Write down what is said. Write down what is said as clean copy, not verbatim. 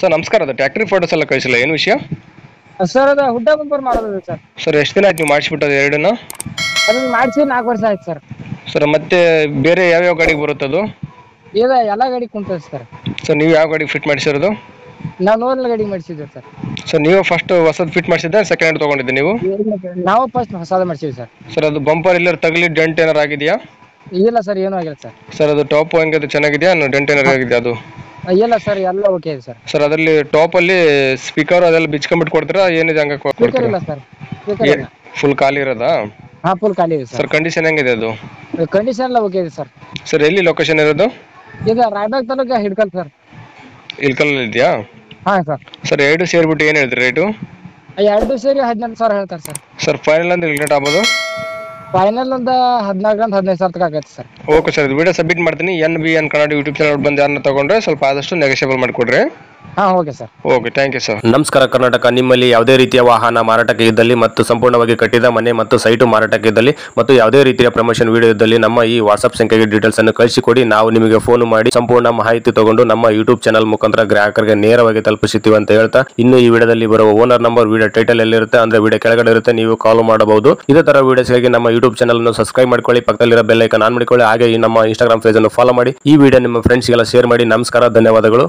Sir ನಮಸ್ಕಾರ. ಅದು ಟ್ಯಾಕ್ಟ್ರಿ photos ಎಲ್ಲ ಕಳಿಸಿಲ್ಲ, ಏನು ವಿಷಯ ಸರ್ ಅದು ಹುಡ್ಡ ಬಂಪರ್ ಮಾಡೋದು ಸರ್. ಸರ್? ಎಷ್ಟು ದಿನ ಆಯ್ತು ನೀವು ಮಾಡಿಸ್ಬಿಟ್ಟದು ಎರಡನ್ನ? ಅದನ್ನ ಮಾಡಿಸಿ 4 ವರ್ಷ ಆಯ್ತು ಸರ್. ಸರ್ ಮತ್ತೆ ಬೇರೆ ಯಾವ್ಯಾವ ಗಾಡಿಗೆ ಬರುತ್ತೆ ಅದು? ಇದು ಎಲ್ಲ ಗಾಡಿ ಕುಂತದ ಸರ್. ಸರ್ ನೀವು ಯಾವ ಗಾಡಿಗೆ ಫಿಟ್ ಮಾಡಿಸಿರೋದು? ನಾವು ನೋರ್ಮಲ್ ಗಾಡಿ ಮಾಡಿಸಿದ್ವಿ ಸರ್. ಸರ್ ನೀವು ಫಸ್ಟ್ ಹೊಸದು ಫಿಟ್ ಮಾಡಿಸಿದ್ದೆ, ಸೆಕೆಂಡ್ ಹ್ಯಾಂಡ್ ತೊಗೊಂಡಿದ್ದೆ ನೀವು? ನಾವು ಫಸ್ಟ್ ಹೊಸದು ಮಾಡಿಸಿದ್ವಿ ಸರ್. ಸರ್ ಅದು ಬಂಪರ್ ಎಲ್ಲರೂ ತಗಲಿ ಡೆಂಟ್ ಏನಾರು ಆಗಿದೆಯಾ? ಇಲ್ಲ ಸರ್, ಏನೂ ಆಗಿಲ್ಲ ಸರ್. ಸರ್ ಅದು ಟಾಪ್ ಹೆಂಗೆ ಅದು ಚೆನ್ನಾಗಿದೆಯಾ? ಡೆಂಟ್ ಏನಾರು ಆಗಿದೆಯಾ ಅದು? ಇಲ್ಲ ಸರ್, ಎಲ್ಲ ಓಕೆ ಇದೆ ಸರ್. ಸರ್ ಅದರಲ್ಲಿ ಟಾಪಲ್ಲಿ ಸ್ಪೀಕರ್ ಅದೆಲ್ಲ ಬಿಚ್ಕೊಂಡ್ಬಿಟ್ಟು ಕೊಡ್ತೀರಾ, ಏನಿದೆ ಹಂಗೆ ಸ್ಪೀಕರ್ ಕೊಡ್ತೀರಾ? ಇಲ್ಲ ಸರ್, ಸ್ಪೀಕರ್ ಇಲ್ಲ. ಫುಲ್ ಖಾಲಿ ಇರೋದಾ? ಹಾಂ, ಫುಲ್ ಖಾಲಿ ಇದೆ ಸರ್ ಸರ್. ಕಂಡೀಷನ್ ಹೆಂಗಿದೆ ಅದು? ಕಂಡೀಷನ್ ಎಲ್ಲ ಓಕೆ ಇದೆ ಸರ್. ಸರ್ ಎಲ್ಲಿ ಲೊಕೇಶನ್ ಇರೋದು? ಇದು ರಾಯಬಾಗ್ ತಾಲೂಕು ಹಿಡ್ಕಲ್ ಸರ್. ಇಲ್ಕಲ್ಲಲ್ಲಿ ಇದೆಯಾ? ಹಾಂ ಸರ್. ಸರ್ ಎರಡು ಸೇರಿಬಿಟ್ಟು ಏನು ಹೇಳ್ತೀರಿ ರೇಟು? ಎರಡು ಸೇರಿ 14,000 ಹೇಳ್ತಾರೆ ಸರ್. ಸರ್ ಫೈನಲ್ ಅಂದ್ರೆ ರೇಟ್ ಆಗ್ಬೋದು? ಫೈನಲ್ ಒಂದು 14,000 15,000 ತನಕ ಆಗತ್ತೆ ಸರ್. ಓಕೆ ಸರ್, ಇದು ವಿಡಿಯೋ ಸಬ್ಮಿಟ್ ಮಾಡ್ತೀನಿ. NBN ಕನ್ನಡ ಯೂಟ್ಯೂಬ್ ಚಾನಲ್ ಬಂದು ಯಾರನ್ನ ತಗೊಂಡ್ರೆ ಸ್ವಲ್ಪ ಆದಷ್ಟು ನೆಗೋಷಿಯಬಲ್ ಮಾಡಿಕೊಡ್ರಿ. ಹಾಂ, okay sir. Okay, thank you sir. ನಮಸ್ಕಾರ ಕರ್ನಾಟಕ. ನಿಮ್ಮಲ್ಲಿ ಯಾವುದೇ ರೀತಿಯ ವಾಹನ ಮಾರಾಟಕ್ಕೆ ಇದ್ದಲ್ಲಿ ಮತ್ತು ಸಂಪೂರ್ಣವಾಗಿ ಕಟ್ಟಿದ ಮನೆ ಮತ್ತು ಸೈಟು ಮಾರಾಟಕ್ಕೆ ಇದ್ದಲ್ಲಿ ಮತ್ತು ಯಾವುದೇ ರೀತಿಯ ಪ್ರಮೋಷನ್ ವಿಡಿಯೋ ಇದ್ದಲ್ಲಿ ನಮ್ಮ ಈ ವಾಟ್ಸ್ಆಪ್ ಸಂಖ್ಯೆಗೆ ಡೀಟೇಲ್ಸ್ ಅನ್ನು ಕಳಿಸಿಕೊಡಿ. ನಾವು ನಿಮಗೆ ಫೋನ್ ಮಾಡಿ ಸಂಪೂರ್ಣ ಮಾಹಿತಿ ತಗೊಂಡು ನಮ್ಮ ಯೂಟ್ಯೂಬ್ ಚಾನಲ್ ಮುಖಾಂತರ ಗ್ರಾಹಕರಿಗೆ ನೇರವಾಗಿ ತಲುಪಿಸುತ್ತೀವಿ ಅಂತ ಹೇಳ್ತಾ, ಇನ್ನು ಈ ವಿಡಿಯೋದಲ್ಲಿ ಬರುವ ಓನರ್ ನಂಬರ್ ವಿಡಿಯೋ ಟೈಟಲ್ ಎಲ್ಲಿರುತ್ತೆ ಅಂದ್ರೆ ವಿಡಿಯೋ ಕೆಳಗಡೆ ಇರುತ್ತೆ, ನೀವು ಕಾಲ್ ಮಾಡಬಹುದು. ಇದೇ ತರ ವಿಡಿಯೋಸ್ಗಾಗಿ ನಮ್ಮ ಯೂಟ್ಯೂಬ್ ಚಾನಲ್ ಅನ್ನು ಸಬ್ಸ್ಕ್ರೈಬ್ ಮಾಡ್ಕೊಳ್ಳಿ, ಪಕ್ಕದಲ್ಲಿರೋ ಬೆಲ್ ಐಕಾನ್ ಆನ್ ಮಾಡಿಕೊಳ್ಳಿ. ಹಾಗೆ ಈ ನಮ್ಮ ಇನ್ಸ್ಟಾಗ್ರಾಮ್ ಪೇಜ್ ಅನ್ನು ಫಾಲೋ ಮಾಡಿ. ಈ ವಿಡಿಯೋ ನಿಮ್ಮ ಫ್ರೆಂಡ್ಸ್ಗೆಲ್ಲ ಶೇರ್ ಮಾಡಿ. ನಮಸ್ಕಾರ, ಧನ್ಯವಾದಗಳು.